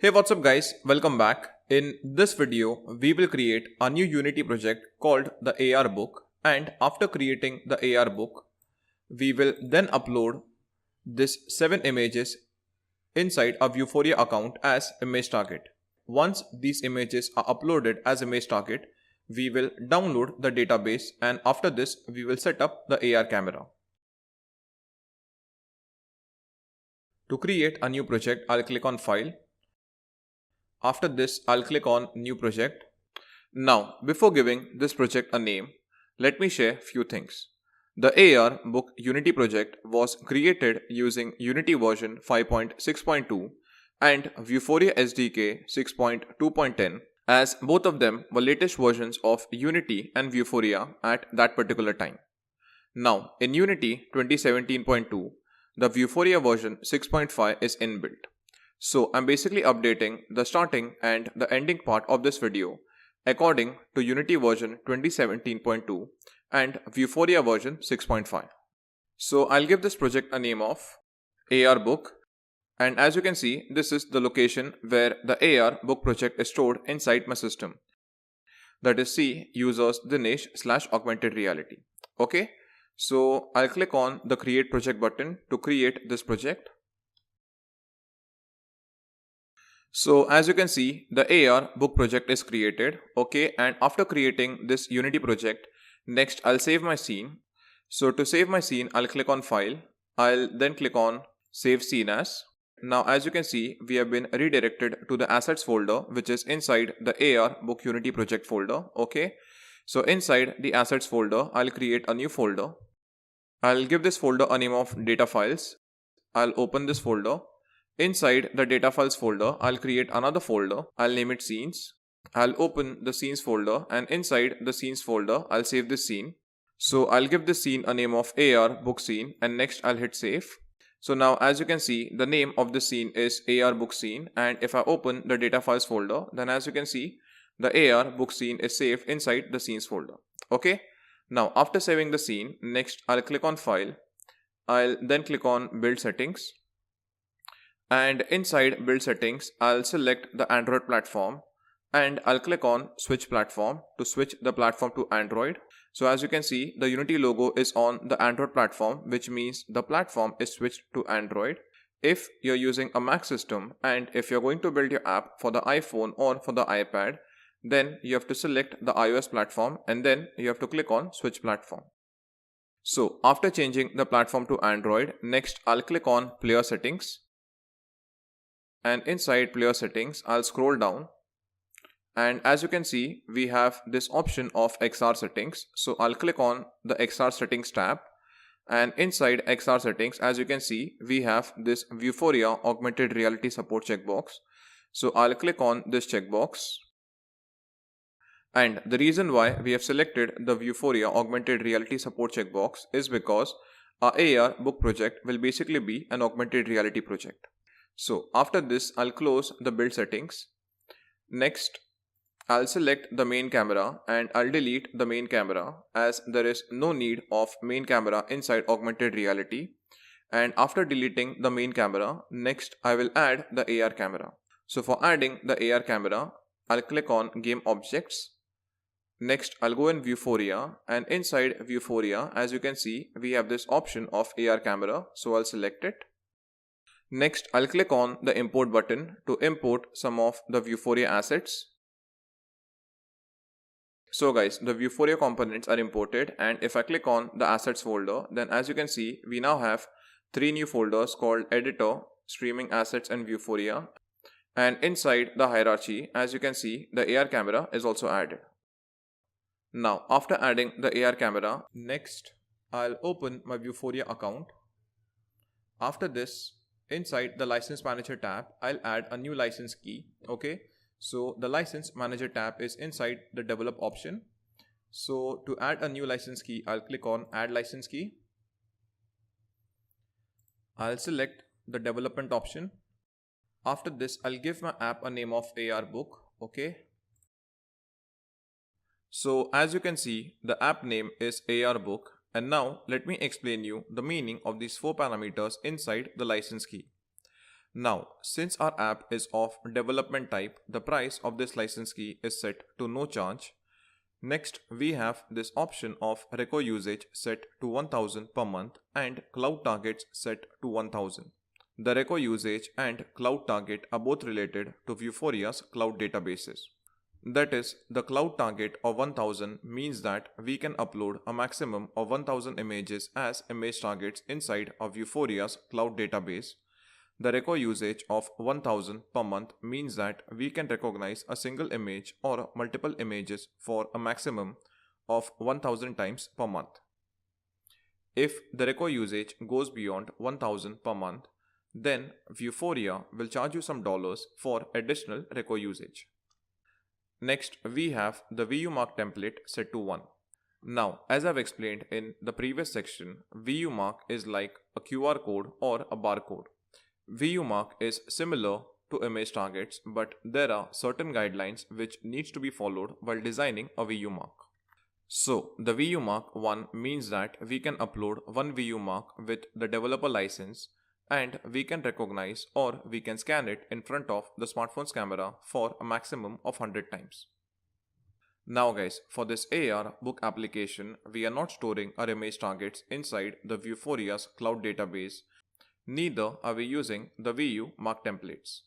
Hey, what's up guys? Welcome back. In this video, we will create a new Unity project called the AR book, and after creating the AR book, we will then upload this 7 images inside a Vuforia account as image target. Once these images are uploaded as image target, we will download the database, and after this we will set up the AR camera. To create a new project, I'll click on File. After this, I'll click on New Project. Now, before giving this project a name, let me share few things. The AR Book Unity project was created using Unity version 5.6.2 and Vuforia SDK 6.2.10, as both of them were latest versions of Unity and Vuforia at that particular time. Now, in Unity 2017.2, the Vuforia version 6.5 is inbuilt. So I'm basically updating the starting and the ending part of this video according to Unity version 2017.2 and Vuforia version 6.5. So I'll give this project a name of AR Book, and as you can see, this is the location where the AR Book project is stored inside my system. That is C users Dinesh/augmented reality. Okay, so I'll click on the create project button to create this project. So as you can see, the AR book project is created. Okay, and after creating this Unity project, next I'll save my scene. So to save my scene, I'll click on File. I'll then click on Save Scene As. Now as you can see, we have been redirected to the assets folder, which is inside the AR book Unity project folder. Okay, so inside the assets folder, I'll create a new folder. I'll give this folder a name of data files. I'll open this folder. Inside the data files folder, I'll create another folder. I'll name it scenes. I'll open the scenes folder, and inside the scenes folder, I'll save this scene. So I'll give this scene a name of AR book scene, and next I'll hit save. So now as you can see, the name of this scene is AR book scene, and if I open the data files folder, then as you can see, the AR book scene is saved inside the scenes folder. Okay. Now after saving the scene, next I'll click on File. I'll then click on Build Settings. And inside build settings, I'll select the Android platform and I'll click on switch platform to switch the platform to Android. So as you can see, the Unity logo is on the Android platform, which means the platform is switched to Android. If you're using a Mac system and if you're going to build your app for the iPhone or for the iPad, then you have to select the iOS platform and then you have to click on switch platform. So after changing the platform to Android, next I'll click on player settings. And inside player settings, I'll scroll down, and as you can see, we have this option of XR settings. So I'll click on the XR settings tab, and inside XR settings, as you can see, we have this Vuforia augmented reality support checkbox. So I'll click on this checkbox, and the reason why we have selected the Vuforia augmented reality support checkbox is because our AR book project will basically be an augmented reality project. So after this, I'll close the build settings. Next, I'll select the main camera and I'll delete the main camera, as there is no need of main camera inside augmented reality. And after deleting the main camera, next I will add the AR camera. So for adding the AR camera, I'll click on Game Objects. Next, I'll go in Vuforia, and inside Vuforia, as you can see, we have this option of AR camera. So I'll select it. Next, I'll click on the import button to import some of the Vuforia assets. So guys, the Vuforia components are imported, and if I click on the assets folder, then as you can see, we now have 3 new folders called editor, streaming assets and Vuforia. And inside the hierarchy, as you can see, the AR camera is also added. Now, after adding the AR camera, next I'll open my Vuforia account. After this, inside the license manager tab, I'll add a new license key. Okay, so the license manager tab is inside the develop option. So to add a new license key, I'll click on add license key. I'll select the development option. After this, I'll give my app a name of AR book. Okay, so as you can see, the app name is AR book. And now let me explain you the meaning of these 4 parameters inside the license key. Now, since our app is of development type, the price of this license key is set to no charge. Next, we have this option of reco usage set to 1000 per month and cloud targets set to 1000. The reco usage and cloud target are both related to Vueforia's cloud databases. That is, the cloud target of 1000 means that we can upload a maximum of 1000 images as image targets inside of Vueforia's cloud database. The reco usage of 1000 per month means that we can recognize a single image or multiple images for a maximum of 1000 times per month. If the reco usage goes beyond 1000 per month, then Vueforia will charge you some dollars for additional reco usage. Next, we have the VUMark template set to 1. Now, as I've explained in the previous section, VUMark is like a QR code or a barcode. VUMark is similar to image targets, but there are certain guidelines which needs to be followed while designing a VUMark. So, the VUMark 1 means that we can upload one VUMark with the developer license and we can recognize or we can scan it in front of the smartphone's camera for a maximum of 100 times. Now guys, for this AR book application, we are not storing our image targets inside the Vueforia's cloud database. Neither are we using the VUMark templates.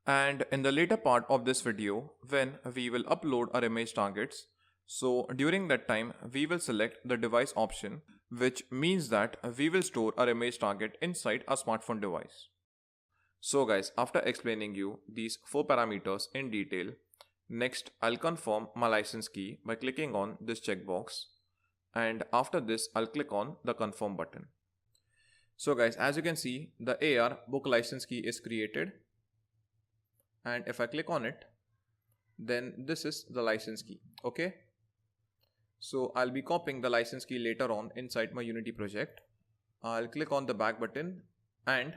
And in the later part of this video, when we will upload our image targets, so during that time, we will select the device option, which means that we will store our image target inside our smartphone device. So guys, after explaining you these 4 parameters in detail, next I'll confirm my license key by clicking on this checkbox, and after this I'll click on the confirm button. So guys, as you can see, the AR book license key is created, and if I click on it, then this is the license key. Okay, so I'll be copying the license key later on inside my Unity project. I'll click on the back button, and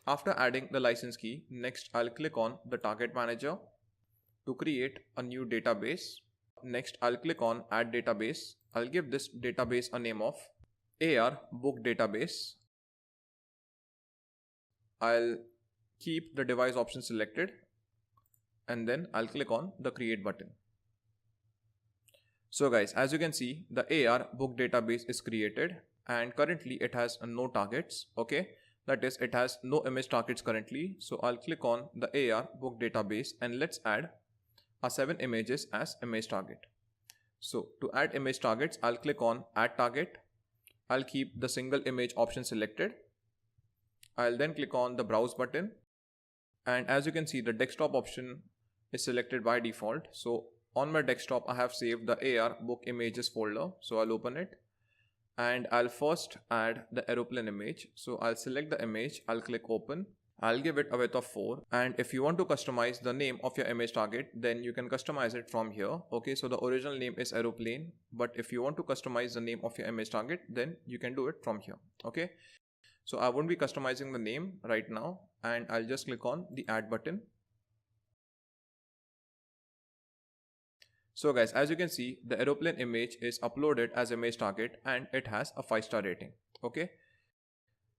after adding the license key, next I'll click on the target manager to create a new database. Next I'll click on add database. I'll give this database a name of AR book database. I'll keep the device option selected, and then I'll click on the create button. So guys, as you can see, the AR book database is created and currently it has no targets. Okay, that is, it has no image targets currently. So I'll click on the AR book database and let's add our 7 images as image target. So to add image targets, I'll click on add target. I'll keep the single image option selected. I'll then click on the browse button, and as you can see, the desktop option is selected by default. So on my desktop I have saved the AR book images folder, so I'll open it and I'll first add the aeroplane image. So I'll select the image, I'll click open, I'll give it a width of 4, and if you want to customize the name of your image target, then you can customize it from here. Okay, so the original name is aeroplane, but if you want to customize the name of your image target, then you can do it from here. Okay, so I won't be customizing the name right now, and I'll just click on the add button. So guys, as you can see, the aeroplane image is uploaded as image target and it has a 5-star rating. Okay,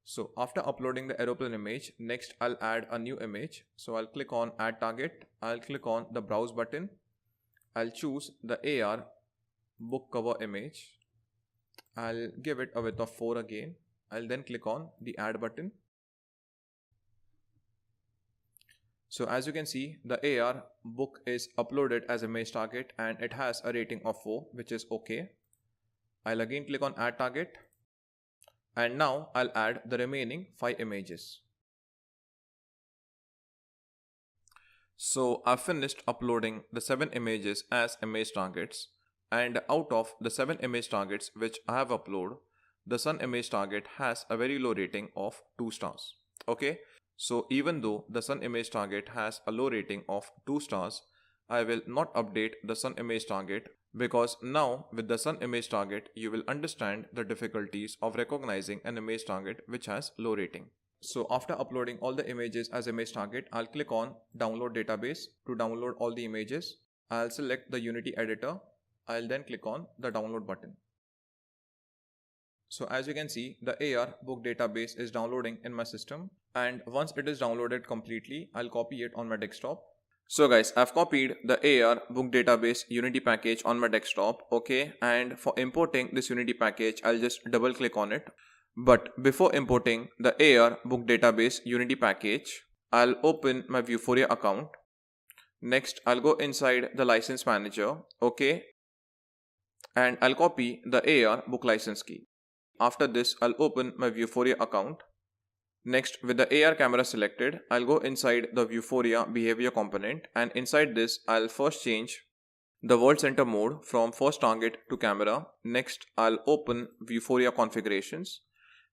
so after uploading the aeroplane image, next I'll add a new image. So I'll click on add target, I'll click on the browse button, I'll choose the AR book cover image, I'll give it a width of 4 again. I'll then click on the add button. So as you can see, the AR book is uploaded as image target and it has a rating of 4, which is okay. I'll again click on add target, and now I'll add the remaining 5 images. So I've finished uploading the 7 images as image targets, and out of the 7 image targets which I have uploaded, the sun image target has a very low rating of 2 stars. Okay, so even though the sun image target has a low rating of 2 stars, I will not update the sun image target, because now with the sun image target you will understand the difficulties of recognizing an image target which has low rating. So after uploading all the images as image target, I'll click on download database to download all the images. I'll select the Unity editor. I'll then click on the download button. So as you can see, the AR book database is downloading in my system, and once it is downloaded completely, I'll copy it on my desktop. So guys, I've copied the AR book database Unity package on my desktop, okay, and for importing this Unity package, I'll just double click on it. But before importing the AR book database Unity package, I'll open my Vuforia account. Next, I'll go inside the license manager, okay, and I'll copy the AR book license key. After this, I'll open my Vuforia account. Next, with the AR camera selected, I'll go inside the Vuforia behavior component, and inside this, I'll first change the world center mode from first target to camera. Next, I'll open Vuforia configurations,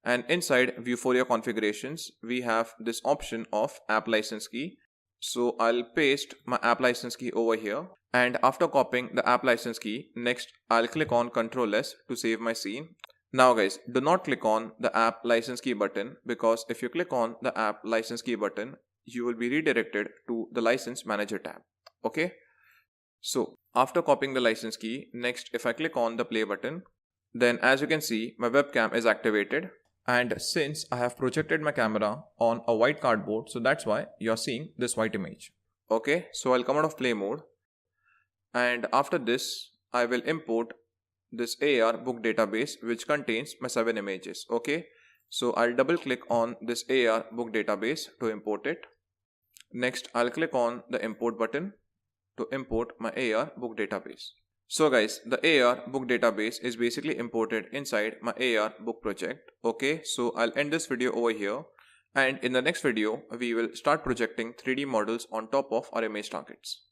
and inside Vuforia configurations, we have this option of app license key. So I'll paste my app license key over here, and after copying the app license key, next I'll click on Ctrl S to save my scene. Now guys, do not click on the app license key button, because if you click on the app license key button, you will be redirected to the license manager tab. Okay. So after copying the license key, next if I click on the play button, then as you can see, my webcam is activated. And since I have projected my camera on a white cardboard, so that's why you're seeing this white image. Okay, so I'll come out of play mode. And after this, I will import this AR book database which contains my 7 images. Okay, so I'll double click on this AR book database to import it. Next, I'll click on the import button to import my AR book database. So guys, the AR book database is basically imported inside my AR book project. Okay, so I'll end this video over here, and in the next video, we will start projecting 3D models on top of our image targets.